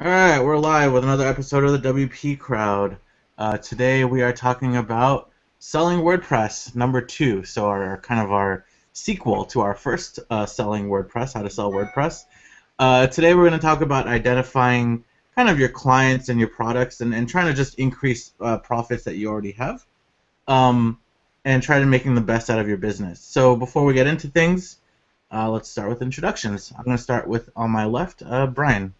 All right, we're live with another episode of the WP Crowd. Today we are talking about Selling WordPress number 2. So our sequel to our first Selling WordPress, how to sell WordPress. Today we're going to talk about identifying kind of your clients and your products and trying to just increase profits that you already have, and try to making the best out of your business. So before we get into things, let's start with introductions. I'm going to start with, on my left, Brian.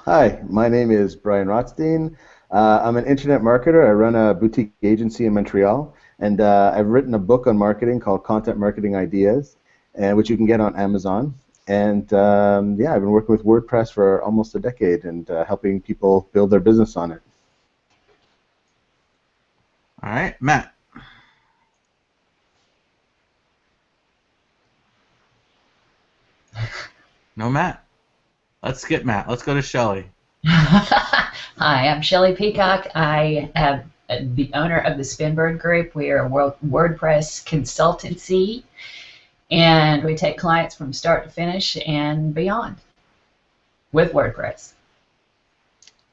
Hi, my name is Brian Rothstein. I'm an internet marketer. I run a boutique agency in Montreal, and I've written a book on marketing called Content Marketing Ideas, which you can get on Amazon. And yeah, I've been working with WordPress for almost a decade and helping people build their business on it. All right, Matt. No Matt. Let's skip Matt. Let's go to Shelly. Hi, I'm Shelly Peacock. I am the owner of the Spinbird Group. We are a WordPress consultancy, and we take clients from start to finish and beyond with WordPress.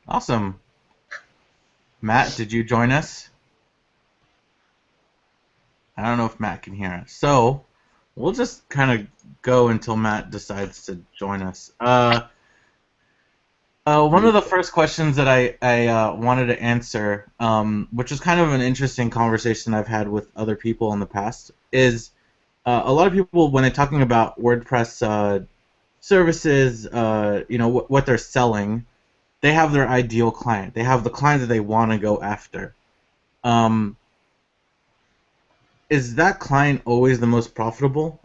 Awesome. Matt, did you join us? I don't know if Matt can hear us. So we'll just kind of go until Matt decides to join us. One of the first questions that I wanted to answer, which is kind of an interesting conversation I've had with other people in the past, is a lot of people, when they're talking about WordPress services, what they're selling, they have their ideal client. They have the client that they want to go after. Is that client always the most profitable?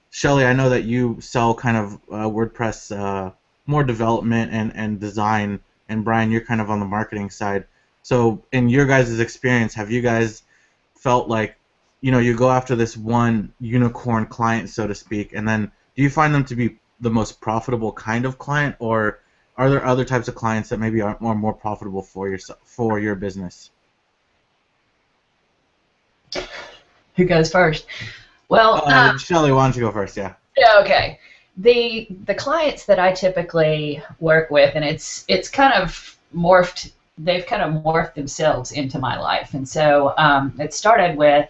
Shelly, I know that you sell kind of WordPress more development and design, and Brian, you're kind of on the marketing side. So in your guys' experience, have you guys felt like, you go after this one unicorn client, so to speak, and then do you find them to be the most profitable kind of client, or are there other types of clients that maybe are more profitable for your business? Who goes first? Well, Shelly, why don't you go first? Yeah. Okay. The clients that I typically work with, and it's kind of morphed. They've kind of morphed themselves into my life, and so it started with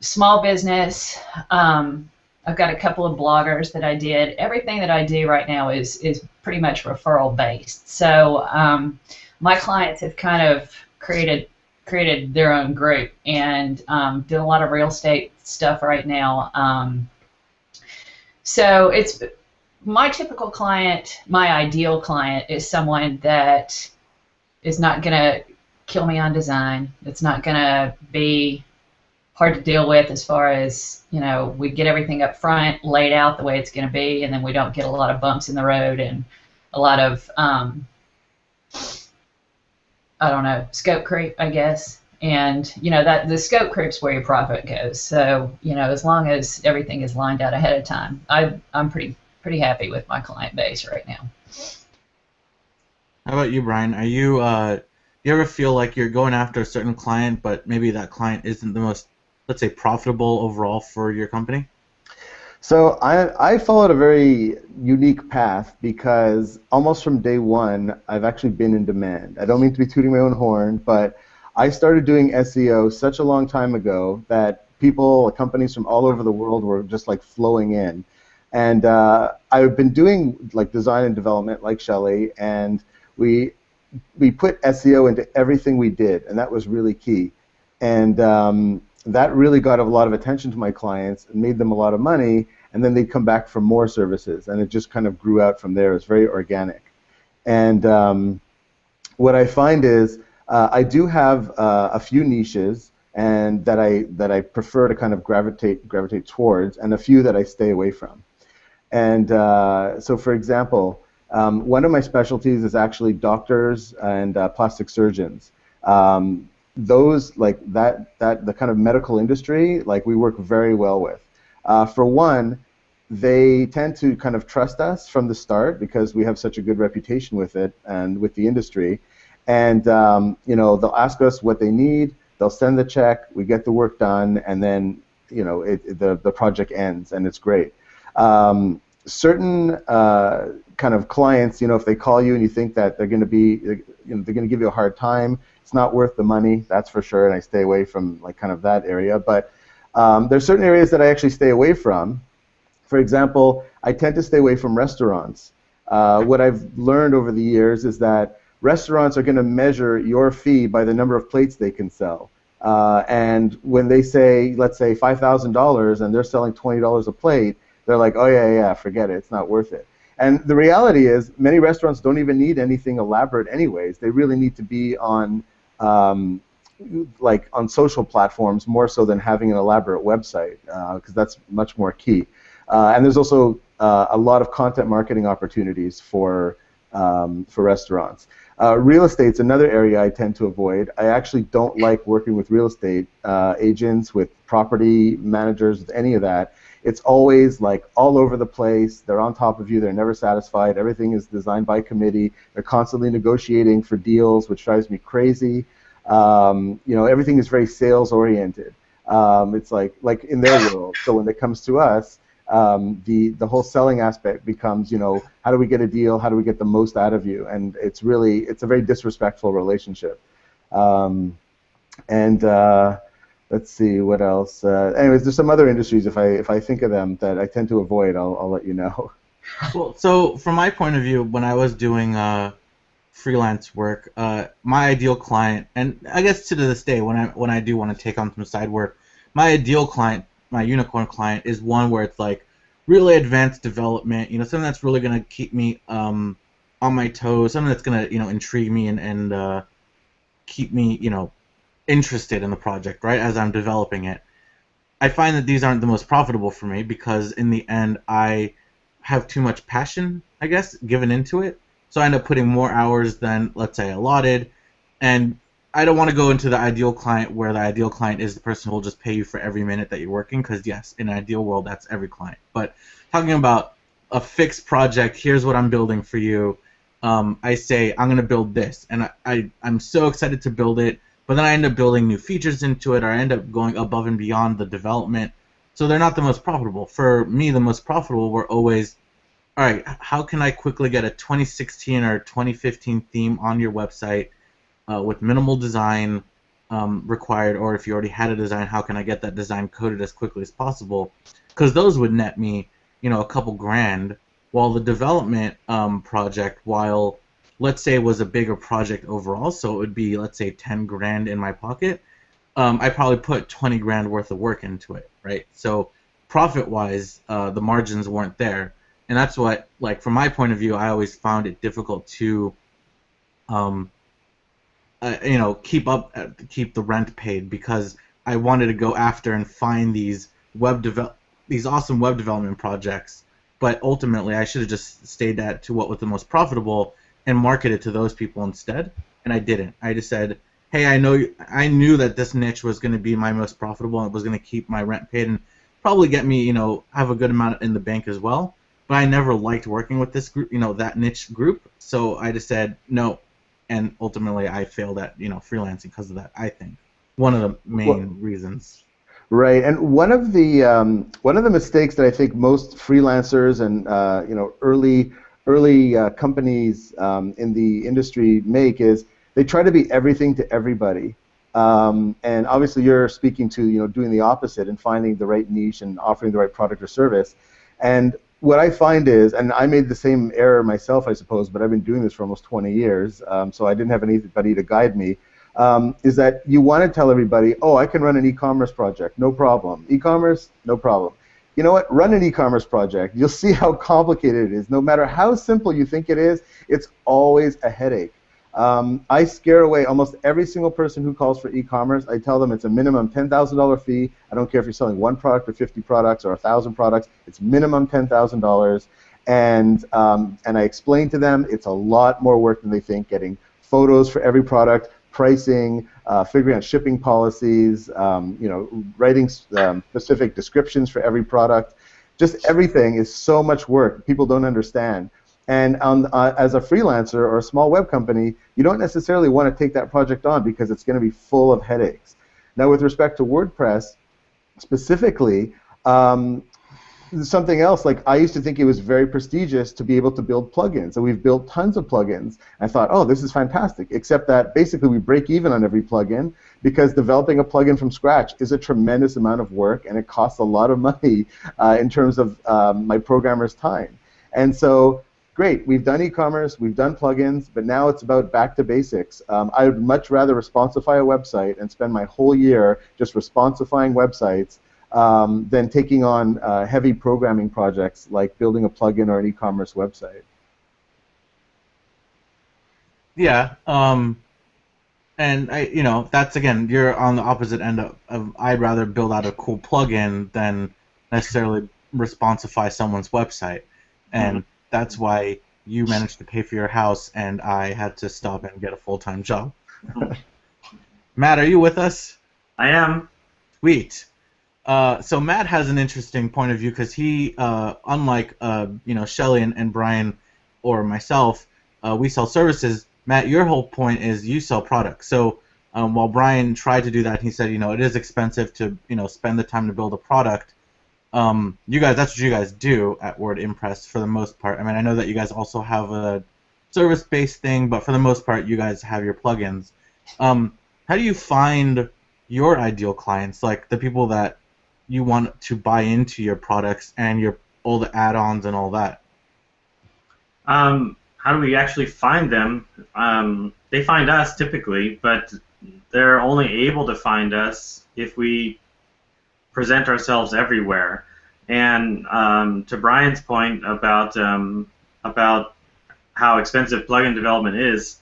small business. I've got a couple of bloggers that I did. Everything that I do right now is pretty much referral based. So my clients have kind of created their own group and do a lot of real estate stuff right now. So it's my typical client, my ideal client is someone that is not going to kill me on design. It's not going to be hard to deal with as far as, we get everything up front laid out the way it's going to be, and then we don't get a lot of bumps in the road and a lot of, I don't know, scope creep, I guess. And, that the scope creep's where your profit goes. So, as long as everything is lined out ahead of time, I'm pretty happy with my client base right now. How about you, Brian? Are you you ever feel like you're going after a certain client, but maybe that client isn't the most, let's say, profitable overall for your company? So I followed a very unique path because almost from day one, I've actually been in demand. I don't mean to be tooting my own horn, but I started doing SEO such a long time ago that companies from all over the world were just like flowing in. And I've been doing like design and development like Shelly, and we put SEO into everything we did, and that was really key. And that really got a lot of attention to my clients and made them a lot of money, and then they'd come back for more services, and it just kind of grew out from there. It's very organic. And what I find is I do have a few niches and that I prefer to kind of gravitate towards, and a few that I stay away from. And so, for example, one of my specialties is actually doctors and plastic surgeons. Those like that the kind of medical industry, like we work very well with. For one, they tend to kind of trust us from the start because we have such a good reputation with it and with the industry. And they'll ask us what they need. They'll send the check. We get the work done, and then the project ends, and it's great. Certain kind of clients, if they call you and you think that they're going to be, they're going to give you a hard time, it's not worth the money, that's for sure, and I stay away from like kind of that area. But there's certain areas that I actually stay away from. For example, I tend to stay away from restaurants. What I've learned over the years is that restaurants are going to measure your fee by the number of plates they can sell. And when they say, let's say $5,000 and they're selling $20 a plate, they're like, oh yeah, forget it, it's not worth it. And the reality is, many restaurants don't even need anything elaborate anyways. They really need to be on like on social platforms more so than having an elaborate website, because that's much more key. And there's also a lot of content marketing opportunities for restaurants. Real estate's another area I tend to avoid. I actually don't like working with real estate agents, with property managers, with any of that. It's always like all over the place. They're on top of you. They're never satisfied. Everything is designed by committee. They're constantly negotiating for deals, which drives me crazy. Everything is very sales oriented. It's like in their world. So when it comes to us, the whole selling aspect becomes, how do we get a deal? How do we get the most out of you? And it's a very disrespectful relationship. Let's see what else. Anyways, there's some other industries, if I think of them, that I tend to avoid. I'll let you know. Well, so from my point of view, when I was doing freelance work, my ideal client, and I guess to this day, when I do want to take on some side work, my ideal client, my unicorn client, is one where it's like really advanced development, something that's really going to keep me on my toes, something that's going to intrigue me and keep me interested in the project, right, as I'm developing it. I find that these aren't the most profitable for me because in the end I have too much passion, I guess, given into it. So I end up putting more hours than, let's say, allotted. And I don't want to go into the ideal client where the ideal client is the person who will just pay you for every minute that you're working, because yes, in an ideal world, that's every client. But talking about a fixed project, here's what I'm building for you. I say, I'm going to build this. And I'm so excited to build it. But then I end up building new features into it, or I end up going above and beyond the development. So they're not the most profitable. For me, the most profitable were always, all right, how can I quickly get a 2016 or 2015 theme on your website with minimal design required, or if you already had a design, how can I get that design coded as quickly as possible? Because those would net me, a couple grand, while the development project, while let's say it was a bigger project overall, so it would be, let's say, 10 grand in my pocket, I probably put 20 grand worth of work into it, right? So profit-wise, the margins weren't there. And that's what, like, from my point of view, I always found it difficult to, keep the rent paid, because I wanted to go after and find these awesome web development projects. But ultimately, I should have just stayed to what was the most profitable and marketed to those people instead. And I didn't. I just said, hey, I knew that this niche was going to be my most profitable and it was going to keep my rent paid and probably get me, have a good amount in the bank as well. But I never liked working with this group, that niche group. So I just said no, and ultimately I failed at, freelancing because of that. I think one of the main reasons. Right, and one of the mistakes that I think most freelancers and early companies in the industry make is they try to be everything to everybody. And obviously you're speaking to doing the opposite and finding the right niche and offering the right product or service. And what I find is, and I made the same error myself, I suppose, but I've been doing this for almost 20 years, so I didn't have anybody to guide me, is that you want to tell everybody, oh, I can run an e-commerce project, no problem. E-commerce, no problem. You know what? Run an e-commerce project. You'll see how complicated it is. No matter how simple you think it is, it's always a headache. I scare away almost every single person who calls for e-commerce. I tell them it's a minimum $10,000 fee. I don't care if you're selling one product or 50 products or 1,000 products. It's minimum $10,000. And I explain to them it's a lot more work than they think, getting photos for every product, pricing, figuring out shipping policies, writing specific descriptions for every product. Just everything is so much work. People don't understand. And as a freelancer or a small web company, you don't necessarily want to take that project on because it's going to be full of headaches. Now, with respect to WordPress, specifically, something else, like I used to think it was very prestigious to be able to build plugins, and we've built tons of plugins. I thought, oh, this is fantastic, except that basically we break even on every plugin because developing a plugin from scratch is a tremendous amount of work, and it costs a lot of money in terms of my programmer's time. And so, great, we've done e-commerce, we've done plugins, but now it's about back to basics. I would much rather responsify a website and spend my whole year just responsifying websites than taking on heavy programming projects like building a plugin or an e-commerce website. Yeah, and that's again, you're on the opposite end of I'd rather build out a cool plugin than necessarily responsify someone's website, and that's why you managed to pay for your house, and I had to stop and get a full-time job. Matt, are you with us? I am. Sweet. So Matt has an interesting point of view because he, unlike Shelly and Brian or myself, we sell services. Matt, your whole point is you sell products. So while Brian tried to do that, he said, it is expensive to spend the time to build a product. You guys, that's what you guys do at WordImpress for the most part. I mean, I know that you guys also have a service-based thing, but for the most part, you guys have your plugins. How do you find your ideal clients, like the people that you want to buy into your products and all the add-ons and all that? How do we actually find them? They find us typically, but they're only able to find us if we present ourselves everywhere. And to Brian's point about how expensive plugin development is,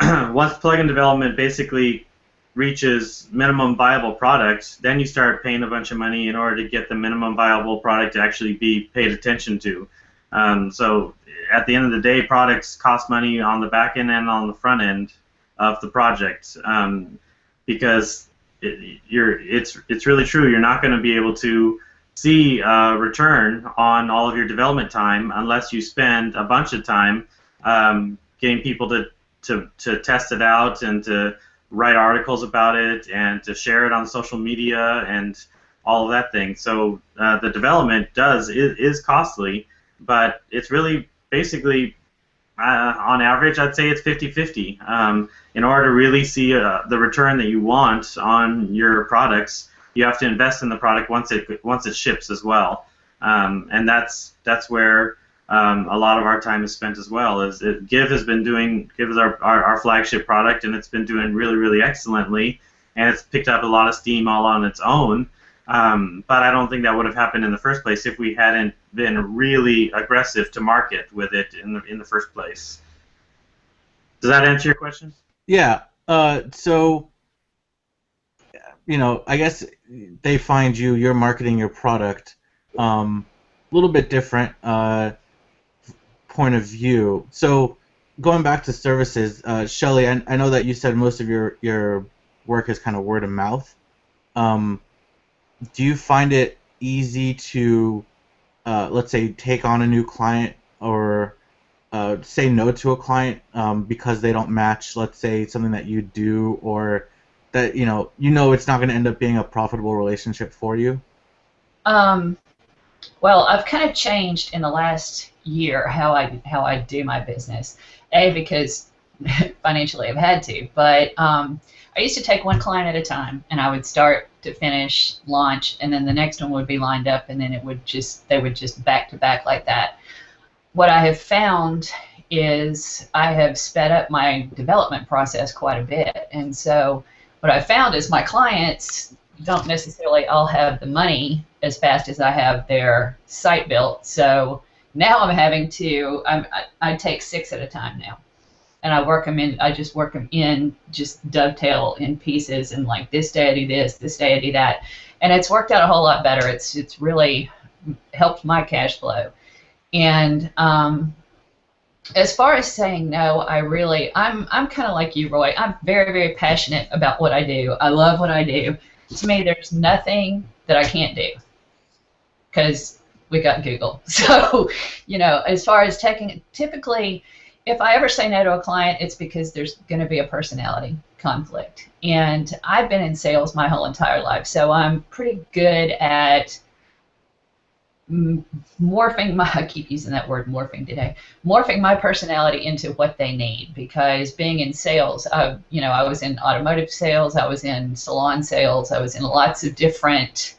once plugin development basically reaches minimum viable product, then you start paying a bunch of money in order to get the minimum viable product to actually be paid attention to. So at the end of the day, products cost money on the back end and on the front end of the project, because it's really true. You're not going to be able to see a return on all of your development time unless you spend a bunch of time getting people to test it out and to write articles about it and to share it on social media and all of that thing. So the development is costly, but it's really basically on average, I'd say it's 50-50. In order to really see the return that you want on your products, you have to invest in the product once it ships as well, and that's where a lot of our time is spent as well. Give is our flagship product, and it's been doing really, really excellently, and it's picked up a lot of steam all on its own. But I don't think that would have happened in the first place if we hadn't been really aggressive to market with it in the first place. Does that answer your question? Yeah. So, I guess they find you. You're marketing your product. A little bit different point of view. So, going back to services, Shelly, I know that you said most of your work is kind of word of mouth. Do you find it easy to, let's say, take on a new client or say no to a client because they don't match, let's say, something that you do, or that it's not going to end up being a profitable relationship for you? Well, I've kind of changed in the last year how I do my business. Because financially I've had to, but I used to take one client at a time, and I would start to finish launch, and then the next one would be lined up, and then they would just back to back like that. What I have found is I have sped up my development process quite a bit, and so what I found is my clients don't necessarily all have the money as fast as I have their site built. So now I'm having to I take 6 at a time now. And I work them in. I just work them in, just dovetail in pieces, and like this day I do this day I do that, and it's worked out a whole lot better. It's really helped my cash flow. And as far as saying no, I'm kind of like you, Roy. I'm very, very passionate about what I do. I love what I do. To me, there's nothing that I can't do, because we got Google. So as far as typically, if I ever say no to a client, it's because there's going to be a personality conflict. And I've been in sales my whole entire life, so I'm pretty good at morphing my, I keep using that word morphing today, morphing my personality into what they need, because being in sales, I was in automotive sales, I was in salon sales, I was in lots of different,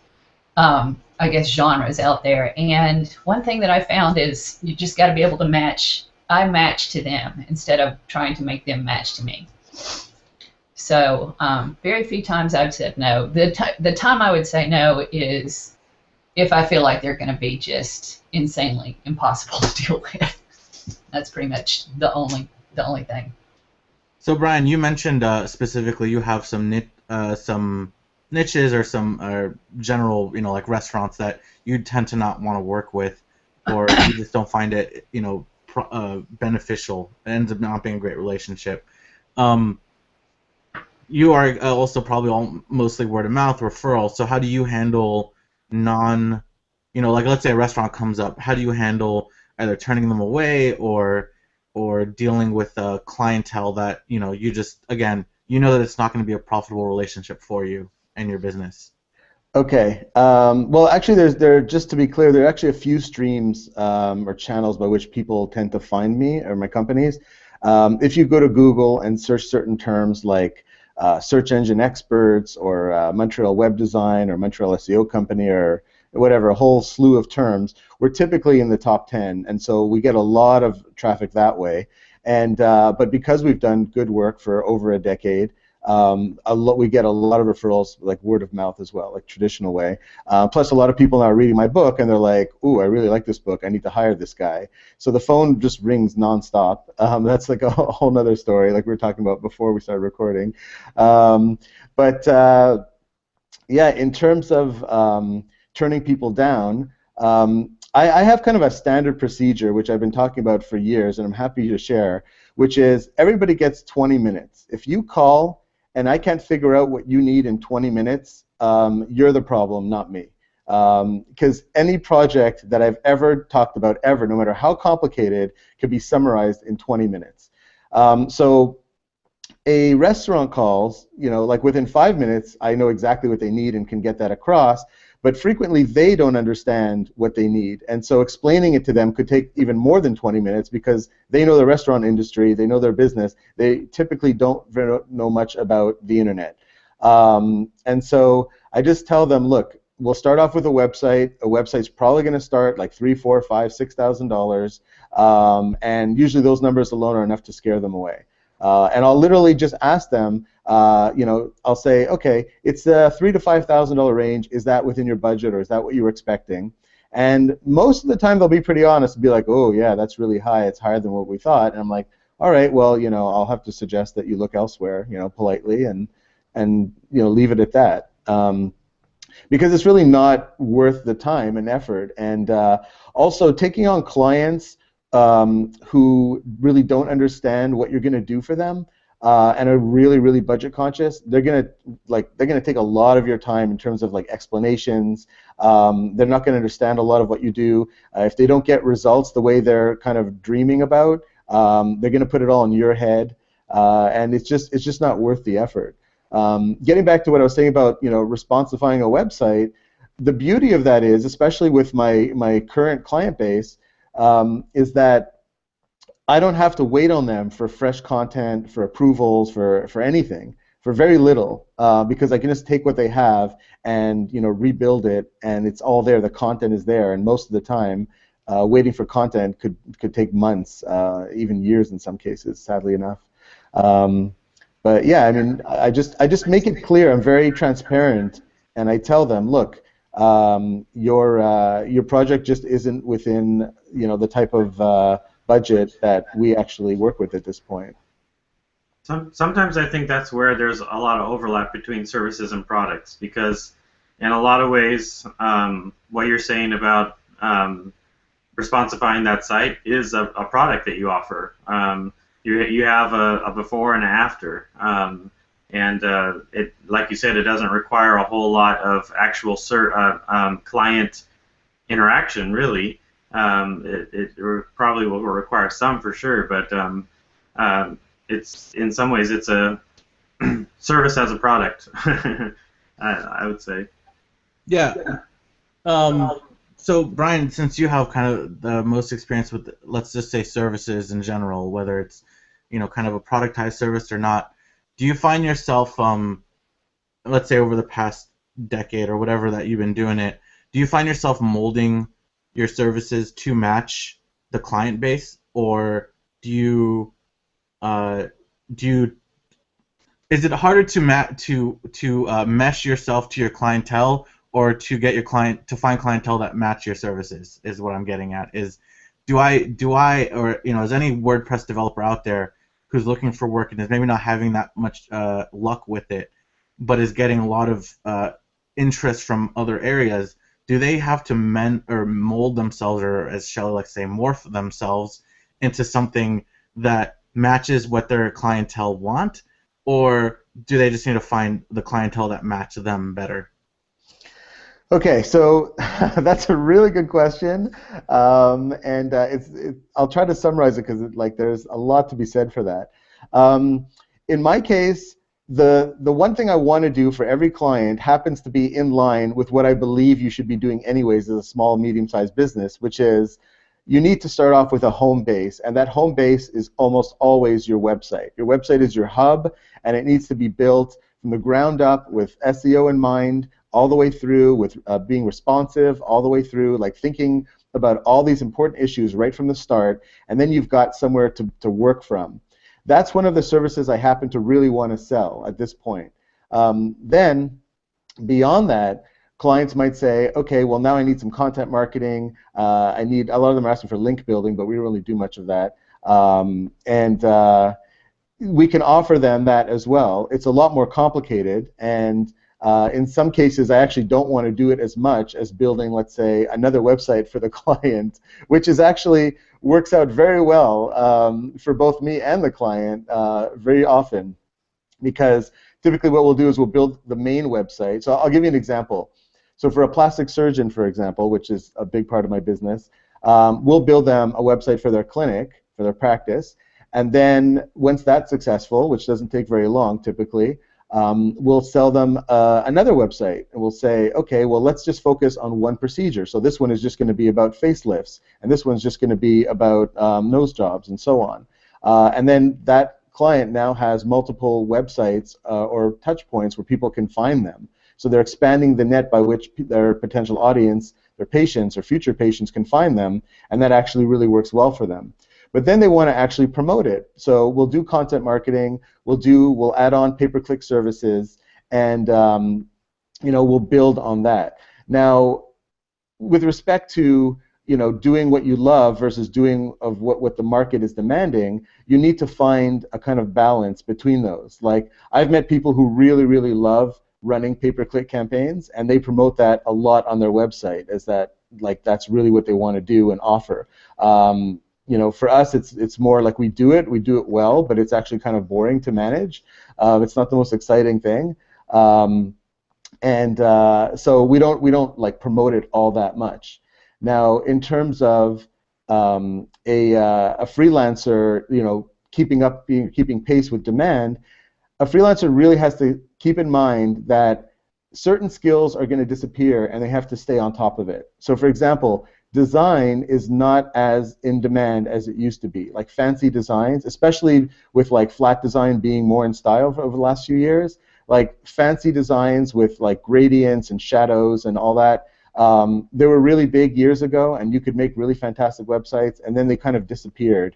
I guess, genres out there. And one thing that I found is you just got to be able to match. I match to them instead of trying to make them match to me. So very few times I've said no. The time I would say no is if I feel like they're going to be just insanely impossible to deal with. That's pretty much the only thing. So Brian, you mentioned specifically you have some niches or some general, like restaurants that you tend to not want to work with, or you just don't find it, beneficial. It ends up not being a great relationship. You are also probably mostly word of mouth referrals. So how do you handle like let's say a restaurant comes up, how do you handle either turning them away or dealing with a clientele that you just, again, that it's not going to be a profitable relationship for you and your business? Okay. Well, actually, just to be clear, there are actually a few streams or channels by which people tend to find me or my companies. If you go to Google and search certain terms like search engine experts or Montreal web design or Montreal SEO company or whatever, a whole slew of terms, we're typically in the top 10, and so we get a lot of traffic that way. And but because we've done good work for over a decade, we get a lot of referrals, like word of mouth as well, like traditional way. Plus, a lot of people now are reading my book, and they're like, "Ooh, I really like this book. I need to hire this guy." So the phone just rings nonstop. That's like a whole nother story, like we were talking about before we started recording. But yeah, in terms of turning people down, I have kind of a standard procedure, which I've been talking about for years, and I'm happy to share, which is everybody gets 20 minutes. If you call and I can't figure out what you need in 20 minutes, you're the problem, not me. Because any project that I've ever talked about, ever, no matter how complicated, can be summarized in 20 minutes. So a restaurant calls, like within 5 minutes, I know exactly what they need and can get that across, but frequently they don't understand what they need. And so explaining it to them could take even more than 20 minutes because they know the restaurant industry, they know their business, they typically don't know much about the internet. And so I just tell them, look, we'll start off with a website. A website's probably going to start like $3,000, $4,000, $5,000, $6,000, and usually those numbers alone are enough to scare them away. And I'll literally just ask them, I'll say, okay, it's a $3,000 to $5,000 range. Is that within your budget, or is that what you were expecting? And most of the time they'll be pretty honest and be like, oh yeah, that's really high. It's higher than what we thought. And I'm like, all right, well, I'll have to suggest that you look elsewhere, politely, and leave it at that. Because it's really not worth the time and effort. And also taking on clients who really don't understand what you're going to do for them and are really, really budget conscious, they're going to take a lot of your time in terms of like explanations. They're not going to understand a lot of what you do. If they don't get results the way they're kind of dreaming about, they're going to put it all in your head, and it's just not worth the effort. Getting back to what I was saying about responsifying a website, the beauty of that is, especially with my current client base, is that I don't have to wait on them for fresh content, for approvals, for anything, for very little, because I can just take what they have and rebuild it, and it's all there. The content is there, and most of the time, waiting for content could take months, even years in some cases, sadly enough. But yeah, I mean, I just make it clear. I'm very transparent, and I tell them, look, your project just isn't within the type of budget that we actually work with at this point. Sometimes I think that's where there's a lot of overlap between services and products, because in a lot of ways, what you're saying about responsifying that site is a product that you offer. You have a before and after, and it, like you said, it doesn't require a whole lot of actual client interaction, really. It probably will require some for sure, but it's in some ways it's a service as a product. I would say. Yeah. So, Brian, since you have kind of the most experience with, let's just say, services in general, whether it's, kind of a productized service or not, do you find yourself, let's say over the past decade or whatever that you've been doing it, do you find yourself molding your services to match the client base, or do you, uh, do you, is it harder to mesh yourself to your clientele, or to get your to find clientele that match your services? Is what I'm getting at. Is do I or is any WordPress developer out there who's looking for work and is maybe not having that much luck with it, but is getting a lot of interest from other areas? Do they have to mend or mold themselves, or as Shelley likes to say, morph themselves into something that matches what their clientele want, or do they just need to find the clientele that match them better? Okay, so that's a really good question, and I'll try to summarize it because there's a lot to be said for that. In my case, the one thing I want to do for every client happens to be in line with what I believe you should be doing anyways as a small, medium-sized business, which is you need to start off with a home base, and that home base is almost always your website. Your website is your hub, and it needs to be built from the ground up with SEO in mind, all the way through with being responsive, all the way through thinking about all these important issues right from the start, and then you've got somewhere to work from. That's one of the services I happen to really want to sell at this point. Then, beyond that, clients might say, okay, well now I need some content marketing. I need, a lot of them are asking for link building, but we don't really do much of that. We can offer them that as well. It's a lot more complicated, and in some cases, I actually don't want to do it as much as building, let's say, another website for the client, which is actually works out very well for both me and the client very often, because typically what we'll do is we'll build the main website. So I'll give you an example. So for a plastic surgeon, for example, which is a big part of my business, we'll build them a website for their clinic, for their practice, and then once that's successful, which doesn't take very long typically, we'll sell them another website, and we'll say, okay, well, let's just focus on one procedure. So this one is just going to be about facelifts, and this one's just going to be about nose jobs, and so on. And then that client now has multiple websites or touch points where people can find them. So they're expanding the net by which their potential audience, their patients or future patients can find them, and that actually really works well for them. But then they want to actually promote it. So we'll do content marketing, we'll add on pay-per-click services, and we'll build on that. Now, with respect to doing what you love versus doing of what the market is demanding, you need to find a kind of balance between those. Like, I've met people who really, really love running pay-per-click campaigns, and they promote that a lot on their website as that's really what they want to do and offer. For us, it's more like we do it well, but it's actually kind of boring to manage. It's not the most exciting thing, so we don't promote it all that much. Now, in terms of a freelancer, keeping pace with demand, a freelancer really has to keep in mind that certain skills are going to disappear, and they have to stay on top of it. So, for example, design is not as in demand as it used to be. Like fancy designs, especially with flat design being more in style over the last few years, fancy designs with gradients and shadows and all that, they were really big years ago, and you could make really fantastic websites, and then they kind of disappeared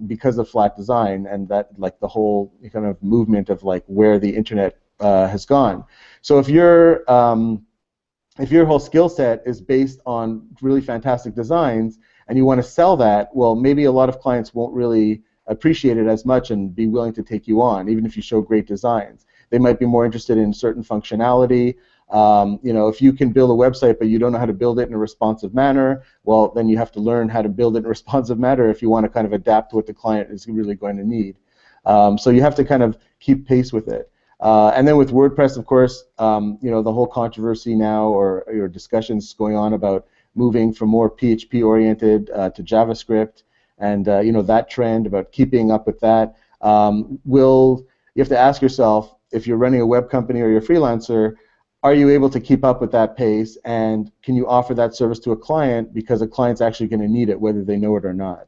because of flat design and that the whole kind of movement of where the internet has gone. So if your whole skill set is based on really fantastic designs and you want to sell that, well, maybe a lot of clients won't really appreciate it as much and be willing to take you on, even if you show great designs. They might be more interested in certain functionality. If you can build a website but you don't know how to build it in a responsive manner, well, then you have to learn how to build it in a responsive manner if you want to kind of adapt to what the client is really going to need. So you have to kind of keep pace with it. And then with WordPress, of course, the whole controversy now or discussions going on about moving from more PHP-oriented to JavaScript, and that trend about keeping up with that. You have to ask yourself, if you're running a web company or you're a freelancer, are you able to keep up with that pace, and can you offer that service to a client because a client's actually going to need it whether they know it or not?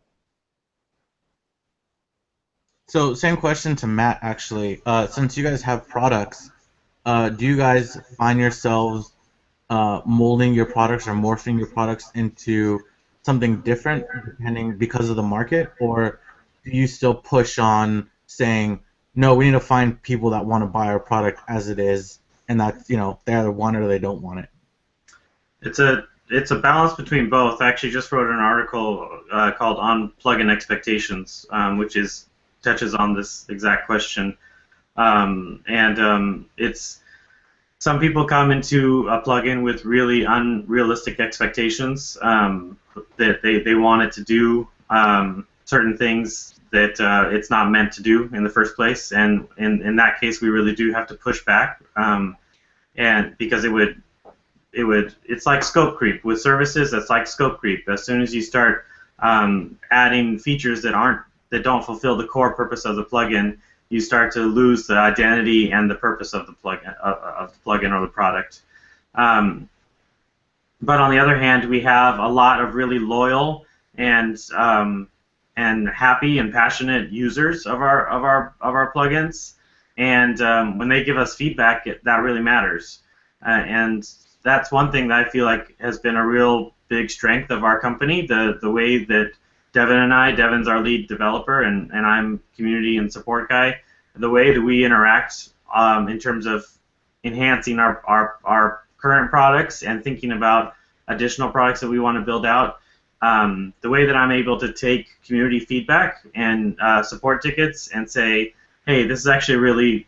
So same question to Matt, actually. Since you guys have products, do you guys find yourselves molding your products or morphing your products into something different depending because of the market, or do you still push on saying, no, we need to find people that want to buy our product as it is, and that's, they either want it or they don't want it? It's a balance between both. I actually just wrote an article called "On Plugin Expectations," which touches on this exact question. It's some people come into a plugin with really unrealistic expectations that they want it to do certain things that it's not meant to do in the first place, and in that case we really do have to push back, and because it's like scope creep with services. It's like scope creep. As soon as you start adding features that don't fulfill the core purpose of the plugin, you start to lose the identity and the purpose of the plugin or the product. But on the other hand, we have a lot of really loyal and happy and passionate users of our plugins, and when they give us feedback, that really matters. And that's one thing that I feel like has been a real big strength of our company. The way that Devin's our lead developer, and I'm community and support guy. The way that we interact in terms of enhancing our current products and thinking about additional products that we want to build out, the way that I'm able to take community feedback and support tickets and say, hey, this is actually a really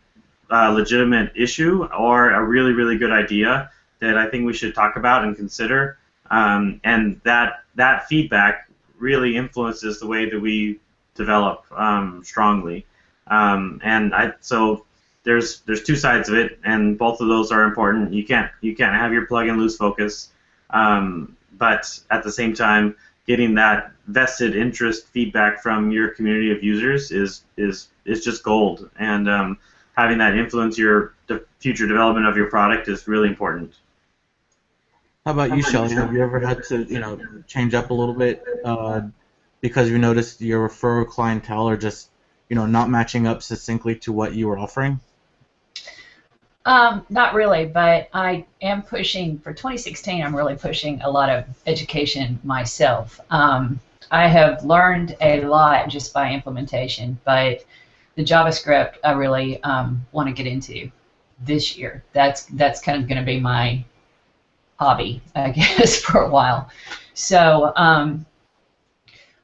legitimate issue or a really, really good idea that I think we should talk about and consider, and that feedback really influences the way that we develop strongly. So there's two sides of it, and both of those are important. You can't have your plugin lose focus, but at the same time, getting that vested interest feedback from your community of users is just gold, and having that influence the future development of your product is really important. How about you, Shelly? Have you ever had to, change up a little bit because you noticed your referral clientele are just, not matching up succinctly to what you were offering? Not really, but I am pushing, for 2016, I'm really pushing a lot of education myself. I have learned a lot just by implementation, but the JavaScript I really want to get into this year. That's kind of going to be my hobby, I guess, for a while. So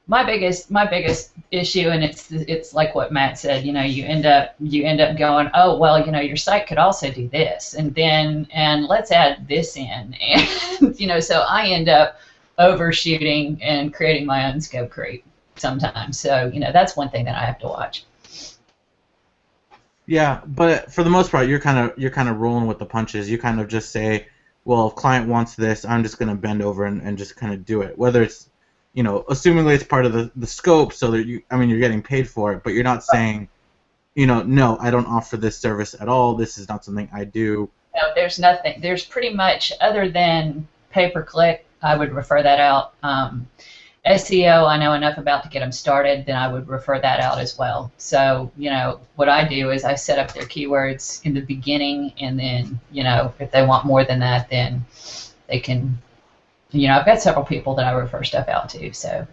my biggest issue, and it's like what Matt said, you end up going, oh well, your site could also do this, and let's add this in, and so I end up overshooting and creating my own scope creep sometimes. So that's one thing that I have to watch. Yeah, but for the most part, you're kind of rolling with the punches. You kind of just say, well, if client wants this, I'm just going to bend over and just kind of do it. Whether it's, assumingly it's part of the scope, so that you're getting paid for it, but you're not saying, no, I don't offer this service at all. This is not something I do. No, there's nothing. There's pretty much, other than pay-per-click, I would refer that out. SEO, I know enough about to get them started, then I would refer that out as well. So, what I do is I set up their keywords in the beginning, and then, if they want more than that, then they can, I've got several people that I refer stuff out to, so.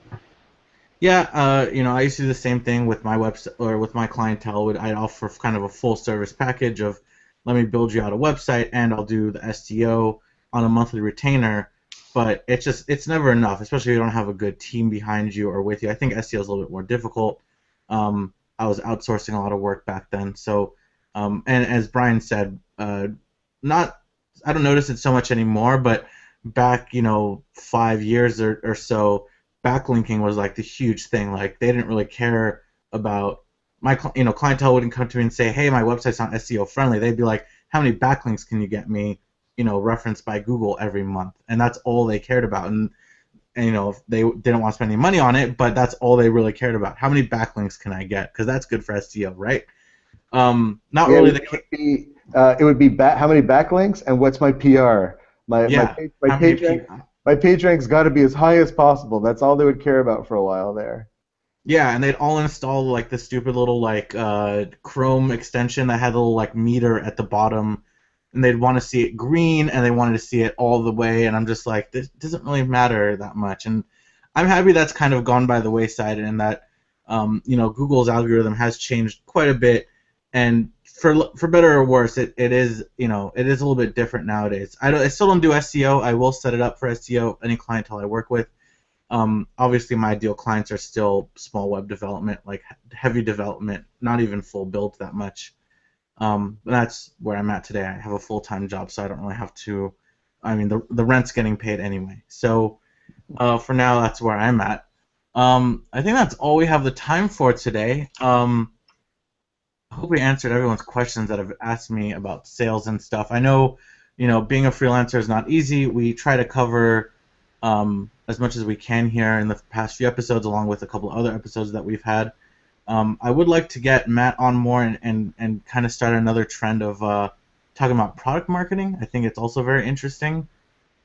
Yeah, I used to do the same thing with my website, or with my clientele. I'd offer kind of a full service package of, let me build you out a website, and I'll do the SEO on a monthly retainer. But it's never enough, especially if you don't have a good team behind you or with you. I think SEO is a little bit more difficult. I was outsourcing a lot of work back then. So, and as Brian said, I don't notice it so much anymore, but back, 5 years or so, backlinking was like the huge thing. Like, they didn't really care about my, clientele wouldn't come to me and say, hey, my website's not SEO friendly. They'd be like, how many backlinks can you get me? Referenced by Google every month, and that's all they cared about. And they didn't want to spend any money on it, but that's all they really cared about. How many backlinks can I get? Because that's good for SEO, right? Not Yeah, really it would be how many backlinks and what's my PR. yeah. How many people? My page rank's got to be as high as possible. That's all they would care about for a while there. Yeah, and they'd all install like the stupid little like Chrome extension that had a little like meter at the bottom, and they'd want to see it green, and they wanted to see it all the way, and I'm just like, this doesn't really matter that much, and I'm happy that's kind of gone by the wayside, and that Google's algorithm has changed quite a bit, and for better or worse, it is it is a little bit different nowadays. I still don't do SEO. I will set it up for SEO any clientele I work with. Obviously, my ideal clients are still small web development, like heavy development, not even full builds that much. That's where I'm at today. I have a full-time job, so I don't really have to. I mean, the rent's getting paid anyway. So for now, that's where I'm at. I think that's all we have the time for today. I hope we answered everyone's questions that have asked me about sales and stuff. I know, being a freelancer is not easy. We try to cover as much as we can here in the past few episodes, along with a couple of other episodes that we've had. I would like to get Matt on more and kind of start another trend of talking about product marketing. I think it's also very interesting,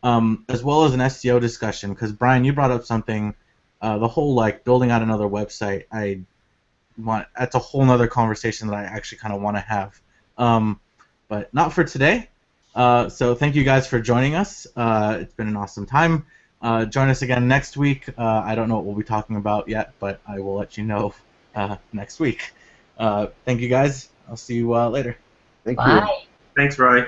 as well as an SEO discussion. Because Brian, you brought up something, the whole like building out another website. That's a whole nother conversation that I actually kind of want to have, but not for today. So thank you guys for joining us. It's been an awesome time. Join us again next week. I don't know what we'll be talking about yet, but I will let you know next week. Thank you guys. I'll see you later. Thank you. Bye. Thanks, Roy.